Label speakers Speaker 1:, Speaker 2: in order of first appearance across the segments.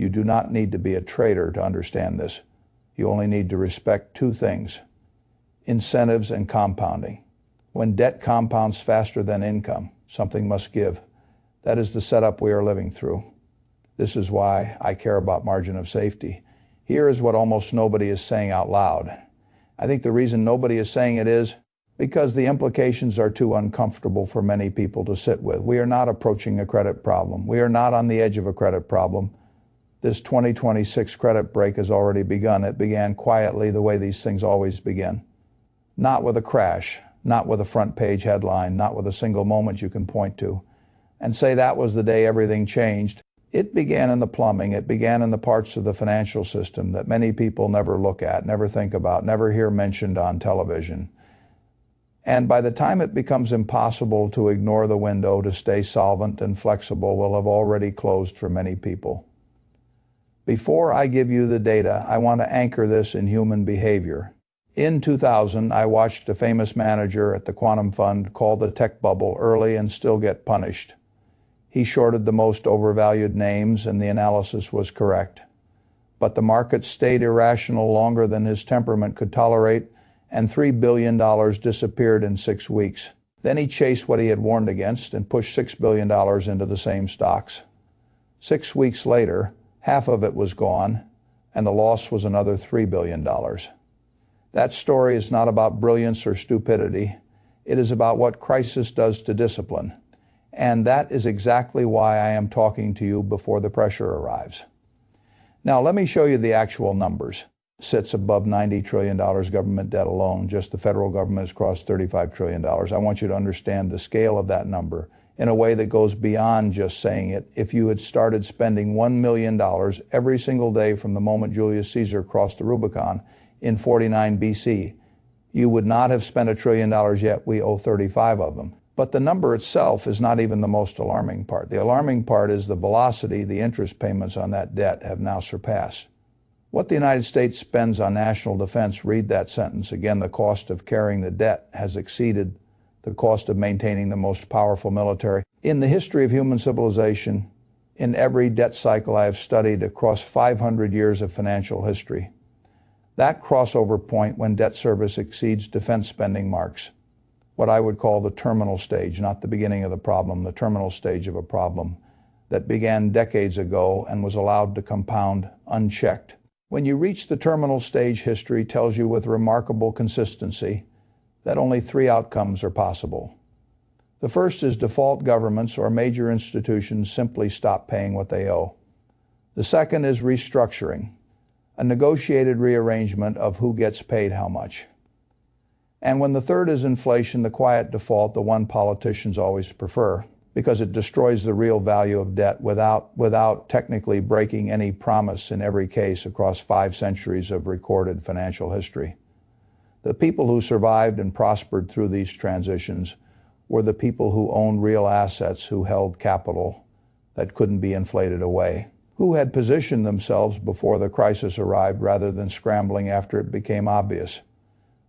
Speaker 1: You do not need to be a trader to understand this. You only need to respect two things: incentives and compounding. When debt compounds faster than income, something must give. That is the setup we are living through. This is why I care about margin of safety. Here is what almost nobody is saying out loud. I think the reason nobody is saying it is because the implications are too uncomfortable for many people to sit with. We are not approaching a credit problem. We are not on the edge of a credit problem. This 2026 credit break has already begun. It began quietly the way these things always begin. Not with a crash, not with a front page headline, not with a single moment you can point to and say that was the day everything changed. It began in the plumbing. It began in the parts of the financial system that many people never look at, never think about, never hear mentioned on television. And by the time it becomes impossible to ignore the window to stay solvent and flexible, will have already closed for many people. Before I give you the data, I want to anchor this in human behavior. In 2000, I watched a famous manager at the Quantum Fund call the tech bubble early and still get punished. He shorted the most overvalued names and the analysis was correct. But the market stayed irrational longer than his temperament could tolerate, and $3 billion disappeared in 6 weeks. Then he chased what he had warned against and pushed $6 billion into the same stocks. 6 weeks later, half of it was gone, and the loss was another $3 billion. That story is not about brilliance or stupidity. It is about what crisis does to discipline. And that is exactly why I am talking to you before the pressure arrives. Now, let me show you the actual numbers. Sits above $90 trillion government debt alone. Just the federal government has crossed $35 trillion. I want you to understand the scale of that number in a way that goes beyond just saying it. If you had started spending $1 million every single day from the moment Julius Caesar crossed the Rubicon in 49 BC, you would not have spent $1 trillion yet. We owe 35 of them. But the number itself is not even the most alarming part. The alarming part is the velocity the interest payments on that debt have now surpassed. What the United States spends on national defense, read that sentence again, the cost of carrying the debt has exceeded the cost of maintaining the most powerful military. In the history of human civilization, in every debt cycle I have studied across 500 years of financial history, that crossover point when debt service exceeds defense spending marks what I would call the terminal stage, not the beginning of the problem, the terminal stage of a problem that began decades ago and was allowed to compound unchecked. When you reach the terminal stage, history tells you with remarkable consistency that only 3 outcomes are possible. The first is default governments or major institutions simply stop paying what they owe. The second is restructuring, a negotiated rearrangement of who gets paid how much. And when the third is inflation, the quiet default, the one politicians always prefer, because it destroys the real value of debt without technically breaking any promise in every case across 5 centuries of recorded financial history. The people who survived and prospered through these transitions were the people who owned real assets, who held capital that couldn't be inflated away, who had positioned themselves before the crisis arrived rather than scrambling after it became obvious.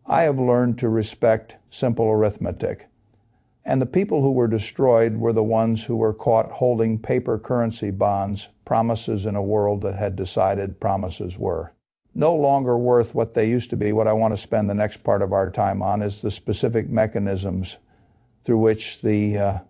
Speaker 1: I have learned to respect simple arithmetic. And the people who were destroyed were the ones who were caught holding paper currency bonds, promises in a world that had decided promises were no longer worth what they used to be. What I want to spend the next part of our time on is the specific mechanisms through which the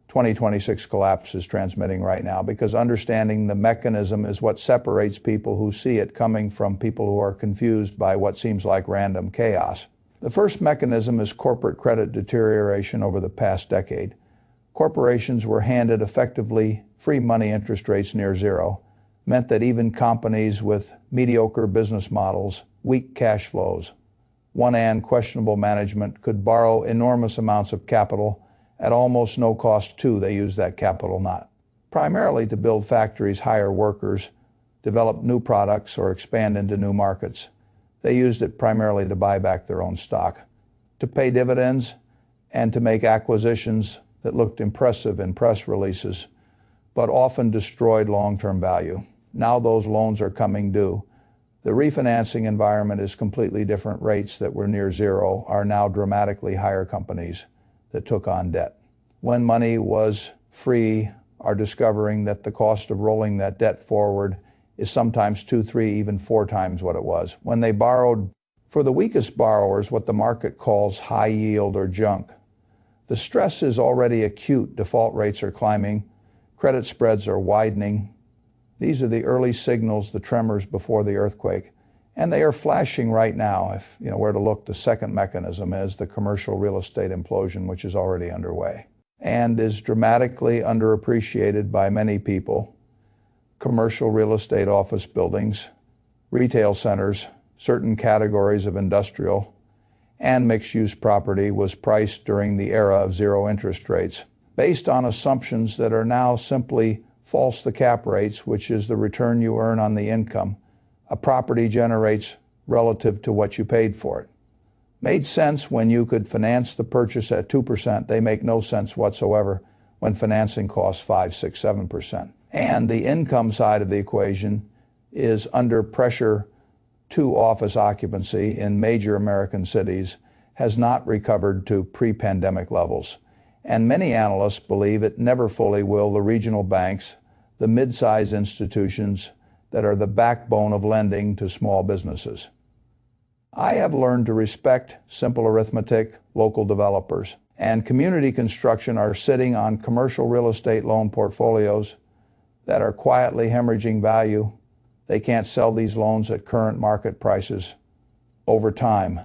Speaker 1: 2026 collapse is transmitting right now, because understanding the mechanism is what separates people who see it coming from people who are confused by what seems like random chaos. The first mechanism is corporate credit deterioration over the past decade. Corporations were handed effectively free money interest rates near zero, meant that even companies with mediocre business models, weak cash flows, and questionable management could borrow enormous amounts of capital at almost no cost too. They used that capital not primarily to build factories, hire workers, develop new products, or expand into new markets. They used it primarily to buy back their own stock, to pay dividends, and to make acquisitions that looked impressive in press releases, but often destroyed long-term value. Now those loans are coming due. The refinancing environment is completely different. Rates that were near zero are now dramatically higher. Companies that took on debt when money was free are discovering that the cost of rolling that debt forward is sometimes 2, 3, even 4 times what it was. When they borrowed, for the weakest borrowers, what the market calls high yield or junk, the stress is already acute. Default rates are climbing. Credit spreads are widening. These are the early signals, the tremors before the earthquake. And they are flashing right now. If you know where to look, the second mechanism is the commercial real estate implosion, which is already underway and is dramatically underappreciated by many people. Commercial real estate office buildings, retail centers, certain categories of industrial and mixed-use property was priced during the era of zero interest rates based on assumptions that are now simply false. The cap rates, which is the return you earn on the income a property generates relative to what you paid for it. Made sense when you could finance the purchase at 2%. They make no sense whatsoever when financing costs 5, 6, 7%. And the income side of the equation is under pressure. To office occupancy in major American cities has not recovered to pre-pandemic levels. And many analysts believe it never fully will. The regional banks, the mid-size institutions that are the backbone of lending to small businesses. I have learned to respect simple arithmetic. Local developers and community construction are sitting on commercial real estate loan portfolios that are quietly hemorrhaging value. They can't sell these loans at current market prices. Over time,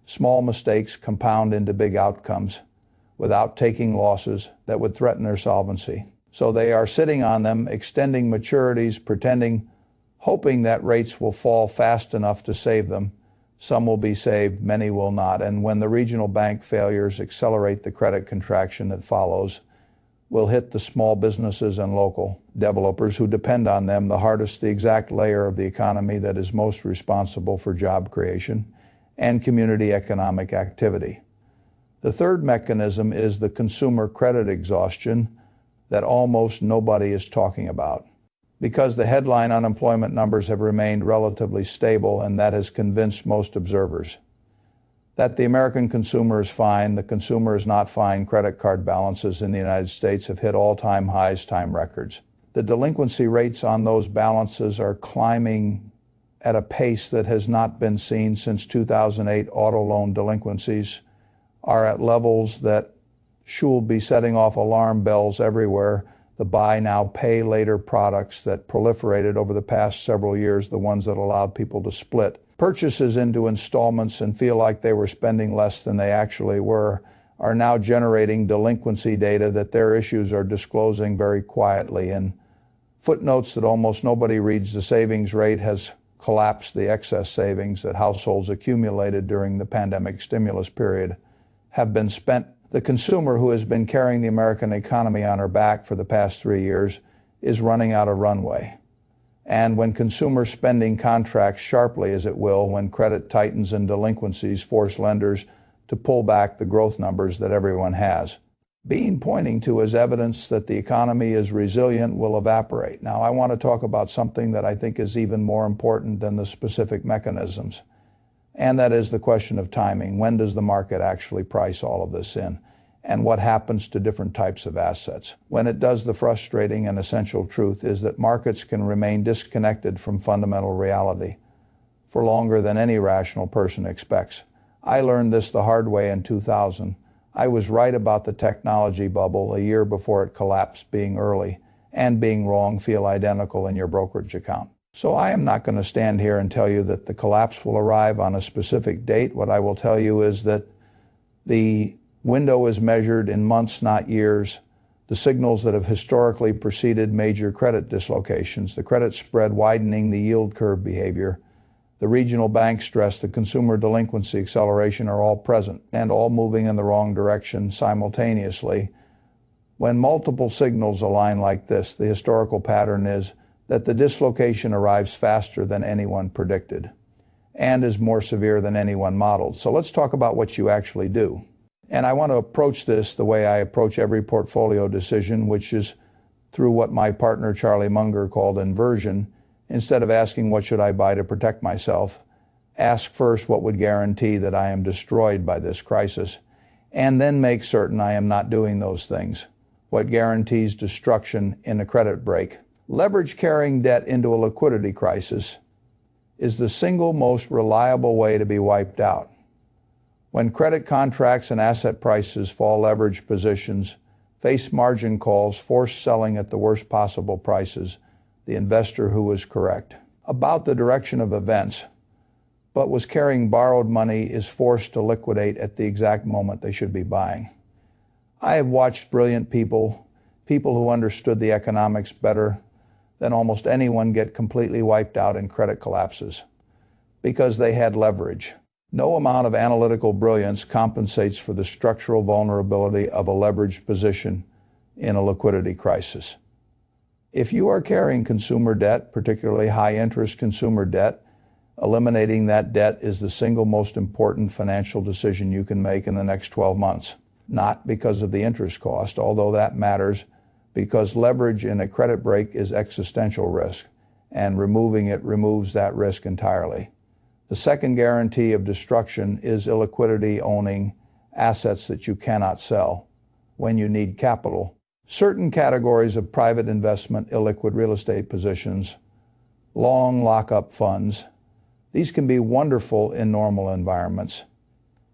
Speaker 1: small mistakes compound into big outcomes without taking losses that would threaten their solvency. So they are sitting on them, extending maturities, pretending, hoping that rates will fall fast enough to save them. Some will be saved, many will not. And when the regional bank failures accelerate the credit contraction that follows, will hit the small businesses and local developers who depend on them the hardest, the exact layer of the economy that is most responsible for job creation and community economic activity. The third mechanism is the consumer credit exhaustion that almost nobody is talking about, because the headline unemployment numbers have remained relatively stable, and that has convinced most observers that the American consumer is fine. The consumer is not fine. Credit card balances in the United States have hit all-time highs, time records. The delinquency rates on those balances are climbing at a pace that has not been seen since 2008. Auto loan delinquencies are at levels that should be setting off alarm bells everywhere. The buy now, pay later products that proliferated over the past several years, the ones that allowed people to split purchases into installments and feel like they were spending less than they actually were, are now generating delinquency data that their issues are disclosing very quietly. In footnotes that almost nobody reads, the savings rate has collapsed. The excess savings that households accumulated during the pandemic stimulus period have been spent. The consumer, who has been carrying the American economy on her back for the past 3 years, is running out of runway. And when consumer spending contracts sharply, as it will, when credit tightens and delinquencies force lenders to pull back the growth numbers that everyone has been pointing to as evidence that the economy is resilient, will evaporate. Now, I want to talk about something that I think is even more important than the specific mechanisms, and that is the question of timing. When does the market actually price all of this in? And what happens to different types of assets? When it does, the frustrating and essential truth is that markets can remain disconnected from fundamental reality for longer than any rational person expects. I learned this the hard way in 2000. I was right about the technology bubble a year before it collapsed. Being early and being wrong feel identical in your brokerage account. So I am not going to stand here and tell you that the collapse will arrive on a specific date. What I will tell you is that the window is measured in months, not years. The signals that have historically preceded major credit dislocations, the credit spread widening, the yield curve behavior, the regional bank stress, the consumer delinquency acceleration are all present and all moving in the wrong direction simultaneously. When multiple signals align like this, the historical pattern is that the dislocation arrives faster than anyone predicted and is more severe than anyone modeled. So let's talk about what you actually do. And I want to approach this the way I approach every portfolio decision, which is through what my partner Charlie Munger called inversion. Instead of asking what should I buy to protect myself, ask first what would guarantee that I am destroyed by this crisis, and then make certain I am not doing those things. What guarantees destruction in a credit break? Leverage carrying debt into a liquidity crisis is the single most reliable way to be wiped out. When credit contracts and asset prices fall, leverage positions face margin calls, forced selling at the worst possible prices, the investor who was correct about the direction of events, but was carrying borrowed money, is forced to liquidate at the exact moment they should be buying. I have watched brilliant people who understood the economics better than almost anyone, get completely wiped out in credit collapses because they had leverage. No amount of analytical brilliance compensates for the structural vulnerability of a leveraged position in a liquidity crisis. If you are carrying consumer debt, particularly high-interest consumer debt, eliminating that debt is the single most important financial decision you can make in the next 12 months. Not because of the interest cost, although that matters, because leverage in a credit break is existential risk, and removing it removes that risk entirely. The second guarantee of destruction is illiquidity, owning assets that you cannot sell when you need capital. Certain categories of private investment, illiquid real estate positions, long lockup funds, these can be wonderful in normal environments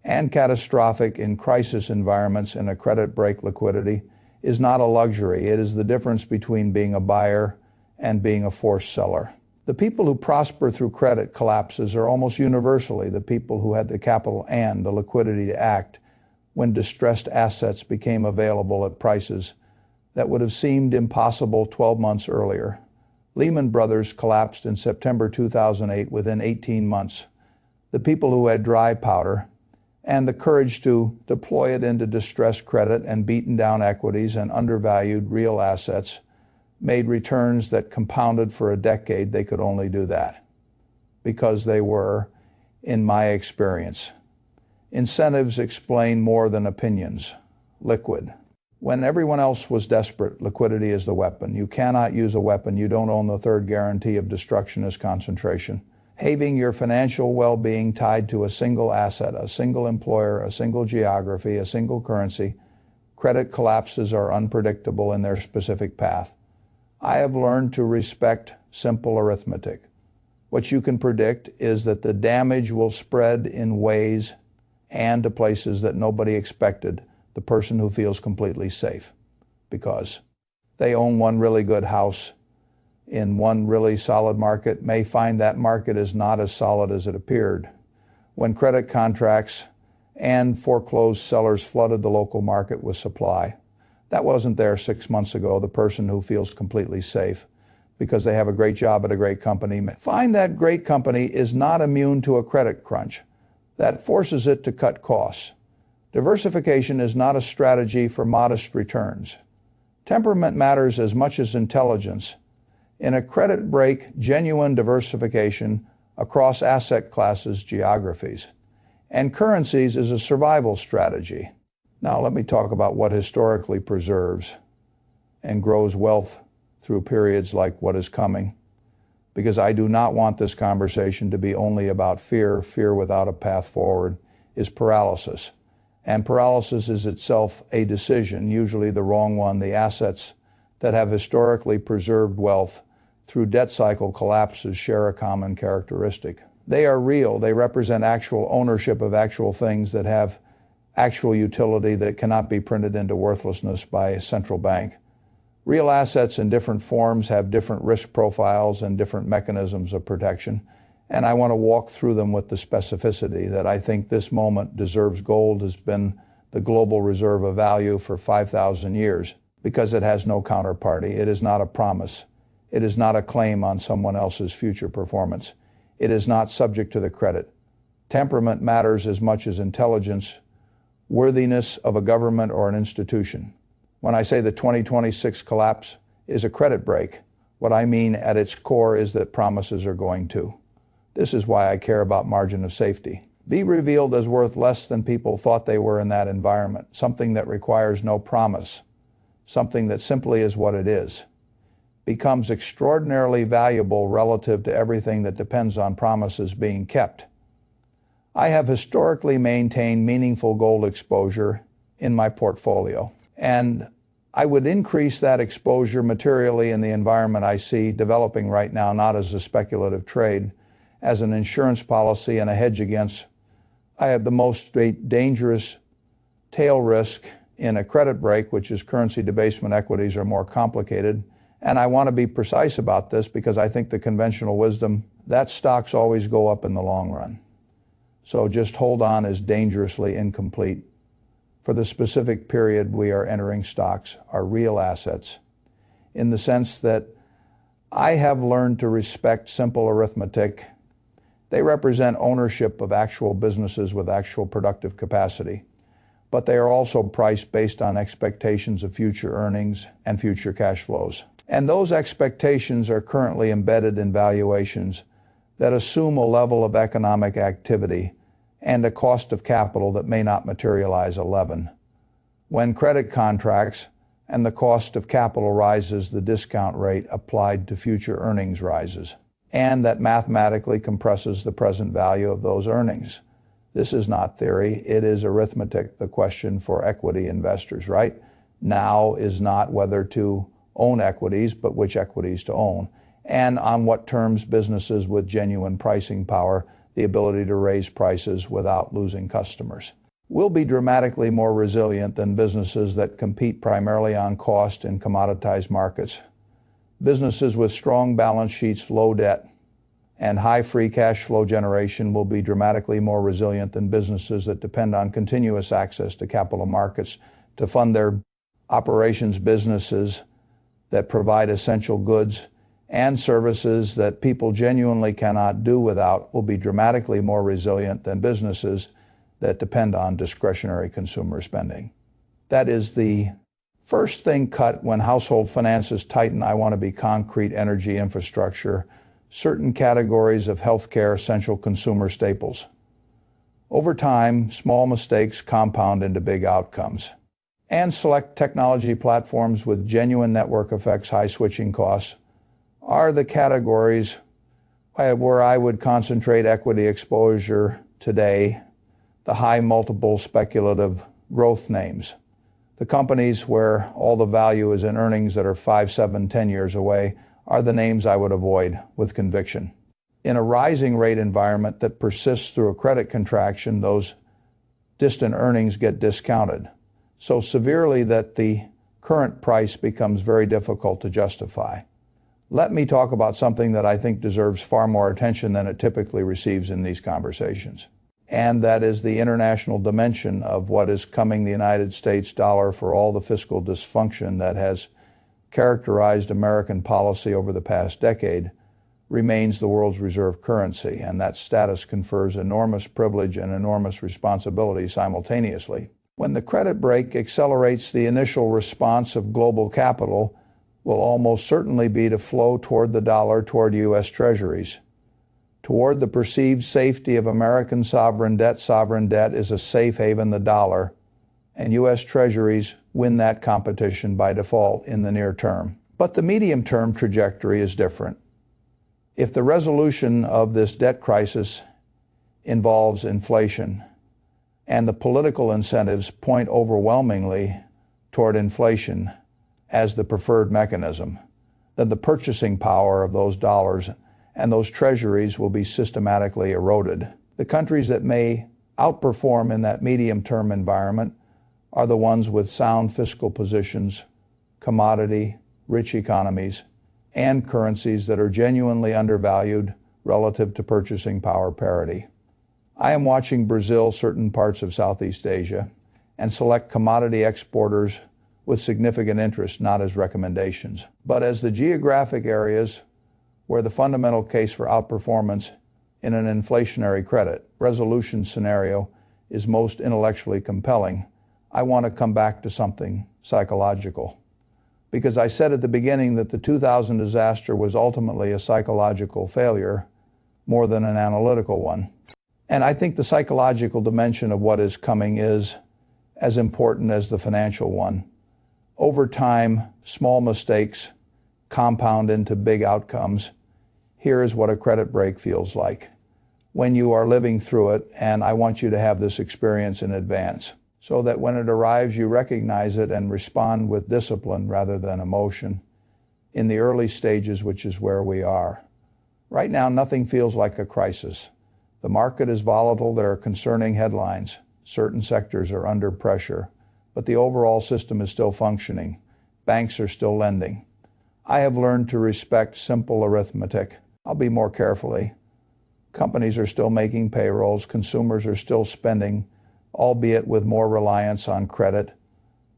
Speaker 1: and catastrophic in crisis environments. In a credit break, liquidity is not a luxury. It is the difference between being a buyer and being a forced seller. The people who prosper through credit collapses are almost universally the people who had the capital and the liquidity to act when distressed assets became available at prices that would have seemed impossible 12 months earlier. Lehman Brothers collapsed in September 2008 within 18 months. The people who had dry powder and the courage to deploy it into distressed credit and beaten down equities and undervalued real assets made returns that compounded for a decade. They could only do that because they were, in my experience, incentives explain more than opinions. Liquid. When everyone else was desperate, liquidity is the weapon. You cannot use a weapon you don't own. The third guarantee of destruction is concentration. Having your financial well-being tied to a single asset, a single employer, a single geography, a single currency. Credit collapses are unpredictable in their specific path. I have learned to respect simple arithmetic. What you can predict is that the damage will spread in ways and to places that nobody expected. The person who feels completely safe because they own one really good house in one really solid market may find that market is not as solid as it appeared. When credit contracts and foreclosed sellers flooded the local market with supply, that wasn't there 6 months ago. The person who feels completely safe because they have a great job at a great company find that great company is not immune to a credit crunch that forces it to cut costs. Diversification is not a strategy for modest returns. Temperament matters as much as intelligence. In a credit break, genuine diversification across asset classes, geographies, and currencies is a survival strategy. Now let me talk about what historically preserves and grows wealth through periods like what is coming, because I do not want this conversation to be only about fear. Fear without a path forward is paralysis. And paralysis is itself a decision, usually the wrong one. The assets that have historically preserved wealth through debt cycle collapses share a common characteristic. They are real. They represent actual ownership of actual things that have actual utility that cannot be printed into worthlessness by a central bank. Real assets in different forms have different risk profiles and different mechanisms of protection. And I want to walk through them with the specificity that I think this moment deserves. Gold has been the global reserve of value for 5,000 years because it has no counterparty. It is not a promise. It is not a claim on someone else's future performance. It is not subject to the credit. Temperament matters as much as intelligence, worthiness of a government or an institution. When I say the 2026 collapse is a credit break, what I mean at its core is that promises are going to. This is why I care about margin of safety. Be revealed as worth less than people thought they were in that environment, something that requires no promise, something that simply is what it is, becomes extraordinarily valuable relative to everything that depends on promises being kept. I have historically maintained meaningful gold exposure in my portfolio, and I would increase that exposure materially in the environment I see developing right now, not as a speculative trade, as an insurance policy and a hedge against. I have the most dangerous tail risk in a credit break, which is currency debasement. Equities are more complicated. And I want to be precise about this because I think the conventional wisdom, that stocks always go up in the long run. So just hold on is dangerously incomplete. For the specific period we are entering, stocks are real assets in the sense that I have learned to respect simple arithmetic. They represent ownership of actual businesses with actual productive capacity, but they are also priced based on expectations of future earnings and future cash flows. And those expectations are currently embedded in valuations that assume a level of economic activity and a cost of capital that may not materialize. 11. When credit contracts and the cost of capital rises, the discount rate applied to future earnings rises, and that mathematically compresses the present value of those earnings. This is not theory, it is arithmetic. The question for equity investors right now is not whether to own equities, but which equities to own, and on what terms businesses with genuine pricing power, the ability to raise prices without losing customers, will be dramatically more resilient than businesses that compete primarily on cost in commoditized markets. Businesses with strong balance sheets, low debt, and high free cash flow generation will be dramatically more resilient than businesses that depend on continuous access to capital markets to fund their operations. Businesses that provide essential goods and services that people genuinely cannot do without will be dramatically more resilient than businesses that depend on discretionary consumer spending. That is the first thing cut when household finances tighten. I want to be concrete: energy, infrastructure, certain categories of healthcare, essential consumer staples. Over time, small mistakes compound into big outcomes. And select technology platforms with genuine network effects, high switching costs, are the categories where I would concentrate equity exposure today. The high multiple speculative growth names, the companies where all the value is in earnings that are 5, 7, 10 years away, are the names I would avoid with conviction. In a rising rate environment that persists through a credit contraction, those distant earnings get discounted so severely that the current price becomes very difficult to justify. Let me talk about something that I think deserves far more attention than it typically receives in these conversations. And that is the international dimension of what is coming. The United States dollar, for all the fiscal dysfunction that has characterized American policy over the past decade, remains the world's reserve currency, and that status confers enormous privilege and enormous responsibility simultaneously. When the credit break accelerates, the initial response of global capital will almost certainly be to flow toward the dollar, toward U.S. Treasuries, toward the perceived safety of American sovereign debt. Sovereign debt is a safe haven, the dollar, and U.S. Treasuries win that competition by default in the near term. But the medium-term trajectory is different. If the resolution of this debt crisis involves inflation, and the political incentives point overwhelmingly toward inflation as the preferred mechanism, then the purchasing power of those dollars and those treasuries will be systematically eroded. The countries that may outperform in that medium-term environment are the ones with sound fiscal positions, commodity-rich economies, and currencies that are genuinely undervalued relative to purchasing power parity. I am watching Brazil, certain parts of Southeast Asia, and select commodity exporters with significant interest, not as recommendations, but as the geographic areas where the fundamental case for outperformance in an inflationary credit resolution scenario is most intellectually compelling. I want to come back to something psychological, because I said at the beginning that the 2000 disaster was ultimately a psychological failure more than an analytical one. And I think the psychological dimension of what is coming is as important as the financial one. Over time, small mistakes compound into big outcomes. Here is what a credit break feels like when you are living through it, and I want you to have this experience in advance. so that when it arrives you recognize it and respond with discipline rather than emotion in the early stages, which is where we are. Right now, nothing feels like a crisis. The market is volatile, there are concerning headlines, certain sectors are under pressure, but the overall system is still functioning. Banks are still lending. I have learned to respect simple arithmetic. I'll be more carefully. Companies are still making payrolls, consumers are still spending, albeit with more reliance on credit.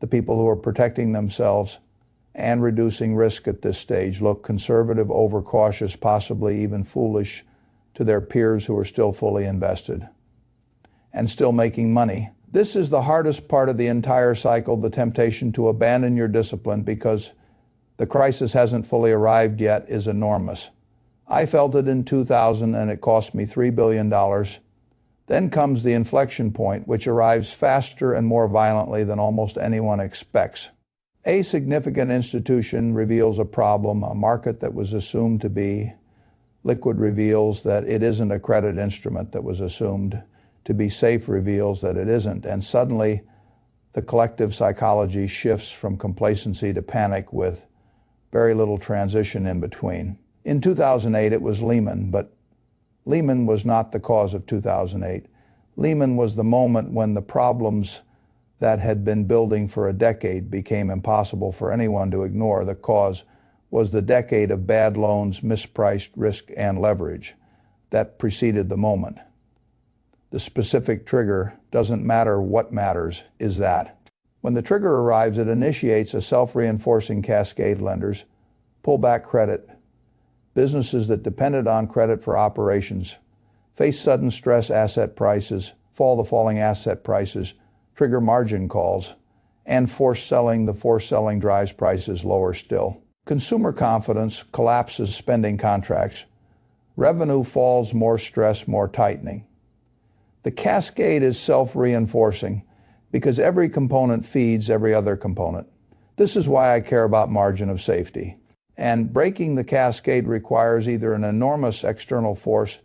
Speaker 1: The people who are protecting themselves and reducing risk at this stage look conservative, overcautious, possibly even foolish to their peers who are still fully invested and still making money. This is the hardest part of the entire cycle, the temptation to abandon your discipline because the crisis hasn't fully arrived yet is enormous. I felt it in 2000 and it cost me $3 billion. Then comes the inflection point, which arrives faster and more violently than almost anyone expects. A significant institution reveals a problem. A market that was assumed to be liquid reveals that it isn't. A credit instrument that was assumed to be safe reveals that it isn't. And suddenly, the collective psychology shifts from complacency to panic with very little transition in between. In 2008, it was Lehman, but Lehman was not the cause of 2008. Lehman was the moment when the problems that had been building for a decade became impossible for anyone to ignore. The cause was the decade of bad loans, mispriced risk, and leverage that preceded the moment. The specific trigger doesn't matter. What matters is that when the trigger arrives, it initiates a self-reinforcing cascade. Lenders pull back credit. Businesses that depended on credit for operations face sudden stress. Asset prices fall. The falling asset prices trigger margin calls and forced selling. The forced selling drives prices lower still. Consumer confidence collapses. Spending contracts. Revenue falls. More stress, more tightening. The cascade is self-reinforcing because every component feeds every other component. This is why I care about margin of safety. And breaking the cascade requires either an enormous external force,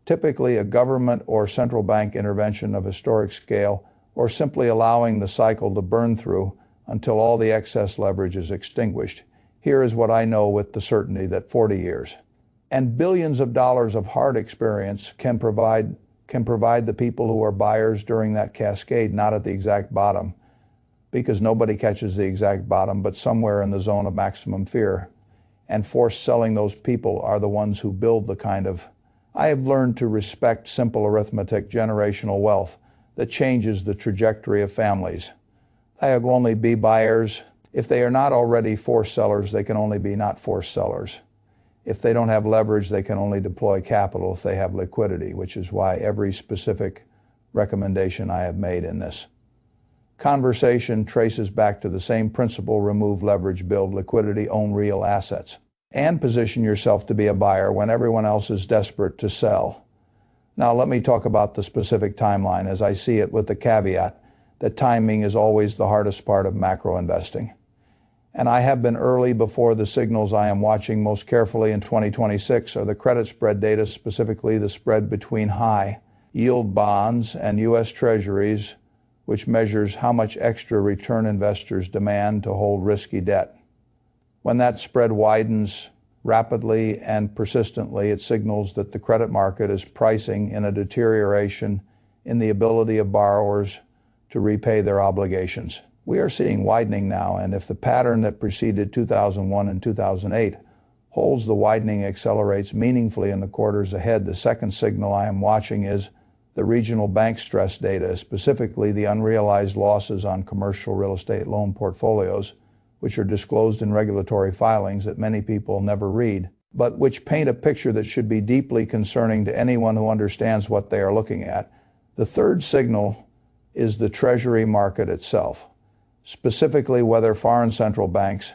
Speaker 1: typically a government or central bank intervention of historic scale, or simply allowing the cycle to burn through until all the excess leverage is extinguished. Here is what I know with the certainty that 40 years and billions of dollars of hard experience can provide the people who are buyers during that cascade, not at the exact bottom, because nobody catches the exact bottom, but somewhere in the zone of maximum fear. And forced selling, those people are the ones who build the kind of... I have learned to respect simple arithmetic, generational wealth that changes the trajectory of families. I will only be buyers. If they are not already forced sellers, they can only be not forced sellers. If they don't have leverage, they can only deploy capital if they have liquidity, which is why every specific recommendation I have made in this conversation traces back to the same principle: remove leverage, build liquidity, own real assets, and position yourself to be a buyer when everyone else is desperate to sell. Now let me talk about the specific timeline as I see it, with the caveat that timing is always the hardest part of macro investing. And I have been early. Before the signals I am watching most carefully in 2026 are the credit spread data, specifically the spread between high yield bonds and U.S. Treasuries, which measures how much extra return investors demand to hold risky debt. When that spread widens rapidly and persistently, it signals that the credit market is pricing in a deterioration in the ability of borrowers to repay their obligations. We are seeing widening now, and if the pattern that preceded 2001 and 2008 holds, the widening accelerates meaningfully in the quarters ahead. The second signal I am watching is the regional bank stress data, specifically the unrealized losses on commercial real estate loan portfolios, which are disclosed in regulatory filings that many people never read, but which paint a picture that should be deeply concerning to anyone who understands what they are looking at. The third signal is the Treasury market itself, specifically whether foreign central banks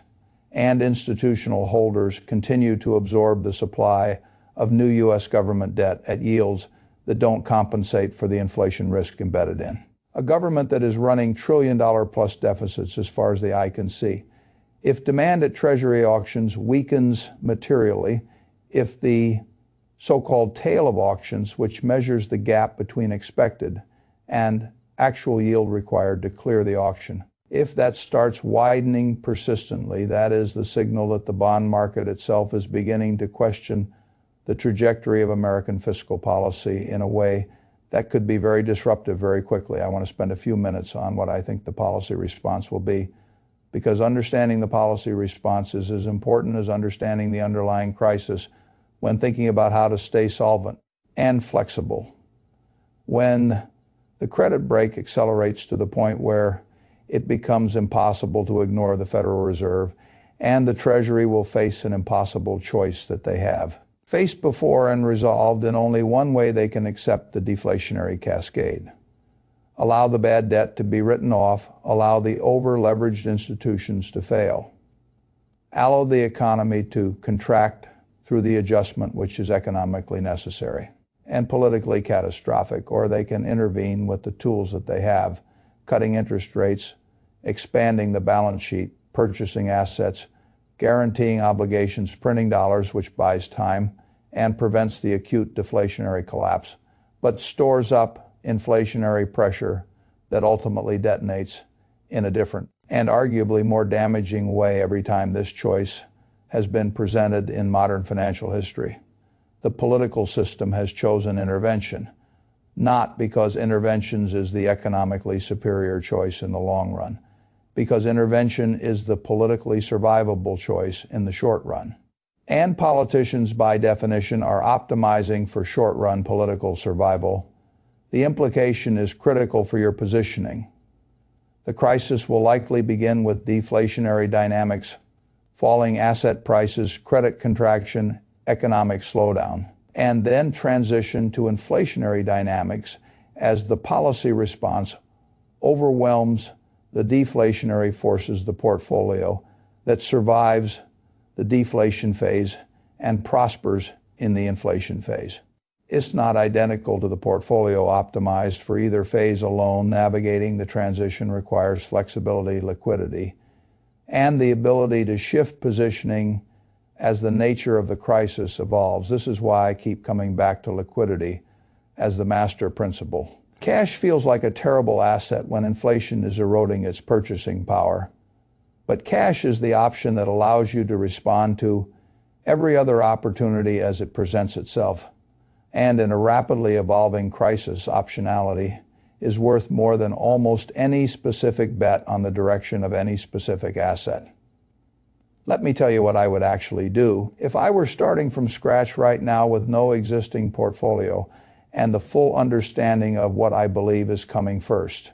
Speaker 1: and institutional holders continue to absorb the supply of new U.S. government debt at yields that don't compensate for the inflation risk embedded in. A government that is running trillion-dollar-plus deficits as far as the eye can see. If demand at Treasury auctions weakens materially, if the so-called tail of auctions, which measures the gap between expected and actual yield required to clear the auction. If that starts widening persistently, that is the signal that the bond market itself is beginning to question the trajectory of American fiscal policy in a way that could be very disruptive very quickly. I want to spend a few minutes on what I think the policy response will be, because understanding the policy response is as important as understanding the underlying crisis when thinking about how to stay solvent and flexible. When the credit brake accelerates to the point where it becomes impossible to ignore the Federal Reserve, and the Treasury will face an impossible choice that they have faced before and resolved in only one way: they can accept the deflationary cascade, allow the bad debt to be written off, allow the over-leveraged institutions to fail, allow the economy to contract through the adjustment which is economically necessary and politically catastrophic, or they can intervene with the tools that they have: cutting interest rates, expanding the balance sheet, purchasing assets, guaranteeing obligations, printing dollars, which buys time and prevents the acute deflationary collapse, but stores up inflationary pressure that ultimately detonates in a different and arguably more damaging way every time this choice has been presented in modern financial history. The political system has chosen intervention, not because interventions is the economically superior choice in the long run, because intervention is the politically survivable choice in the short run. And politicians, by definition, are optimizing for short-run political survival. The implication is critical for your positioning. The crisis will likely begin with deflationary dynamics, falling asset prices, credit contraction, economic slowdown, and then transition to inflationary dynamics as the policy response overwhelms the deflationary forces of the portfolio that survives the deflation phase and prospers in the inflation phase. It's not identical to the portfolio optimized for either phase alone. Navigating the transition requires flexibility, liquidity, and the ability to shift positioning as the nature of the crisis evolves. This is why I keep coming back to liquidity as the master principle. Cash feels like a terrible asset when inflation is eroding its purchasing power. But cash is the option that allows you to respond to every other opportunity as it presents itself. And in a rapidly evolving crisis, optionality is worth more than almost any specific bet on the direction of any specific asset. Let me tell you what I would actually do. If I were starting from scratch right now with no existing portfolio and the full understanding of what I believe is coming first,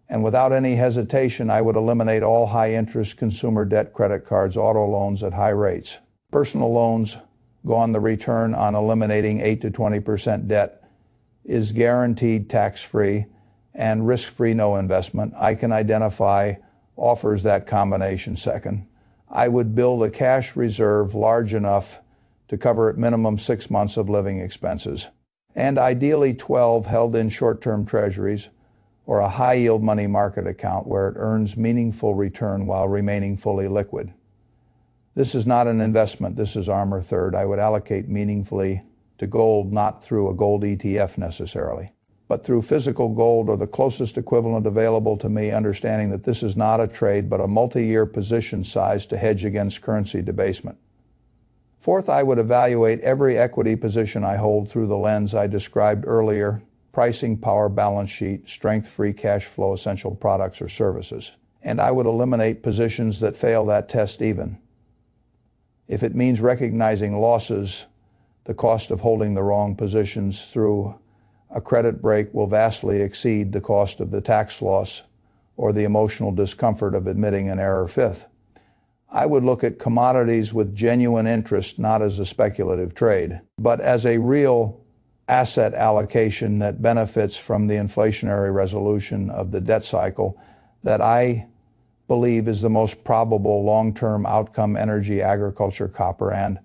Speaker 1: and without any hesitation, I would eliminate all high-interest consumer debt, credit cards, auto loans at high rates. Personal loans go on the return on eliminating 8 to 20% debt is guaranteed tax-free and risk-free, no investment. I can identify offers that combination. Second, I would build a cash reserve large enough to cover at minimum 6 months of living expenses, and ideally 12 held in short-term treasuries or a high-yield money market account where it earns meaningful return while remaining fully liquid. This is not an investment, this is armor. Third, I would allocate meaningfully to gold, not through a gold ETF necessarily, but through physical gold or the closest equivalent available to me, understanding that this is not a trade but a multi-year position size to hedge against currency debasement. Fourth, I would evaluate every equity position I hold through the lens I described earlier: pricing power, balance sheet, strength, free cash flow, essential products or services. And I would eliminate positions that fail that test even. If it means recognizing losses, the cost of holding the wrong positions through a credit break will vastly exceed the cost of the tax loss or the emotional discomfort of admitting an error. Fifth, I would look at commodities with genuine interest, not as a speculative trade, but as a real asset allocation that benefits from the inflationary resolution of the debt cycle that I believe is the most probable long-term outcome: energy, agriculture, copper, and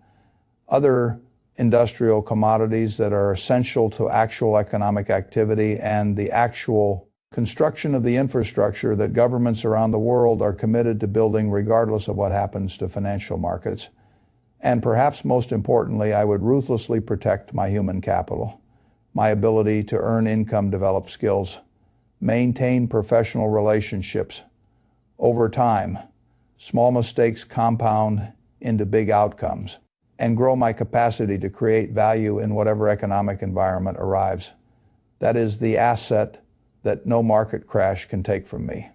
Speaker 1: other industrial commodities that are essential to actual economic activity and the actual construction of the infrastructure that governments around the world are committed to building regardless of what happens to financial markets. And perhaps most importantly, I would ruthlessly protect my human capital, my ability to earn income, develop skills, maintain professional relationships. Over time, small mistakes compound into big outcomes, and grow my capacity to create value in whatever economic environment arrives. That is the asset that no market crash can take from me.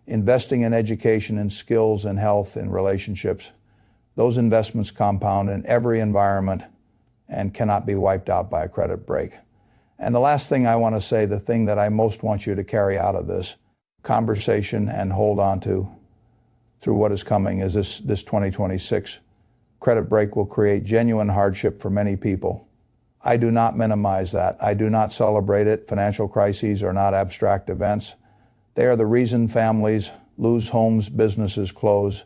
Speaker 1: Investing in education and skills and health and relationships, those investments compound in every environment and cannot be wiped out by a credit break. And the last thing I want to say, the thing that I most want you to carry out of this conversation and hold on to through what is coming, is this 2026 credit break will create genuine hardship for many people. I do not minimize that. I do not celebrate it. Financial crises are not abstract events. They are the reason families lose homes, businesses close,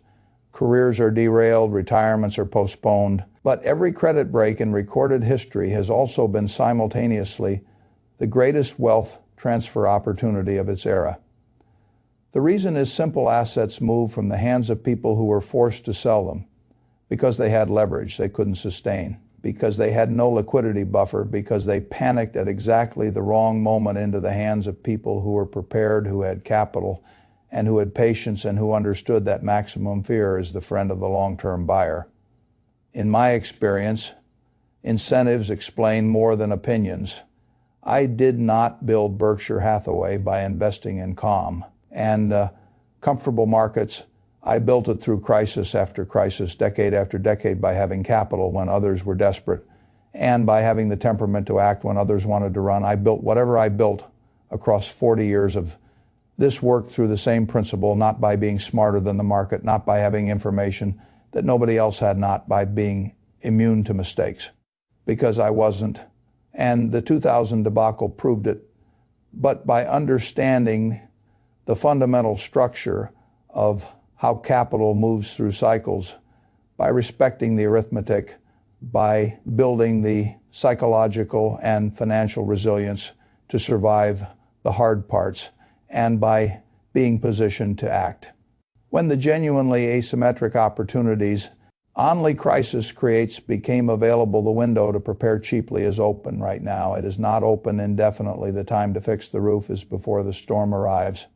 Speaker 1: careers are derailed, retirements are postponed. But every credit break in recorded history has also been simultaneously the greatest wealth transfer opportunity of its era. The reason is simple: assets move from the hands of people who were forced to sell them because they had leverage they couldn't sustain, because they had no liquidity buffer, because they panicked at exactly the wrong moment, into the hands of people who were prepared, who had capital, and who had patience, and who understood that maximum fear is the friend of the long-term buyer. In my experience, incentives explain more than opinions. I did not build Berkshire Hathaway by investing in calm and comfortable markets. I built it through crisis after crisis, decade after decade, by having capital when others were desperate, and by having the temperament to act when others wanted to run. I built whatever I built across 40 years of this work through the same principle, not by being smarter than the market, not by having information that nobody else had, not by being immune to mistakes, because I wasn't. And the 2000 debacle proved it. But by understanding the fundamental structure of how capital moves through cycles, by respecting the arithmetic, by building the psychological and financial resilience to survive the hard parts, and by being positioned to act. When the genuinely asymmetric opportunities only crisis creates became available, the window to prepare cheaply is open right now. It is not open indefinitely. The time to fix the roof is before the storm arrives.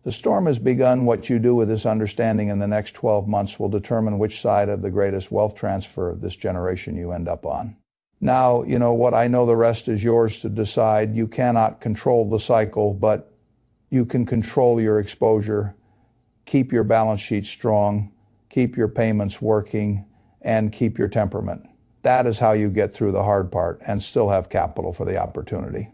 Speaker 1: The storm has begun. What you do with this understanding in the next 12 months will determine which side of the greatest wealth transfer of this generation you end up on. Now, you know what I know, the rest is yours to decide. You cannot control the cycle, but you can control your exposure. Keep your balance sheet strong, keep your payments working, and keep your temperament. That is how you get through the hard part and still have capital for the opportunity.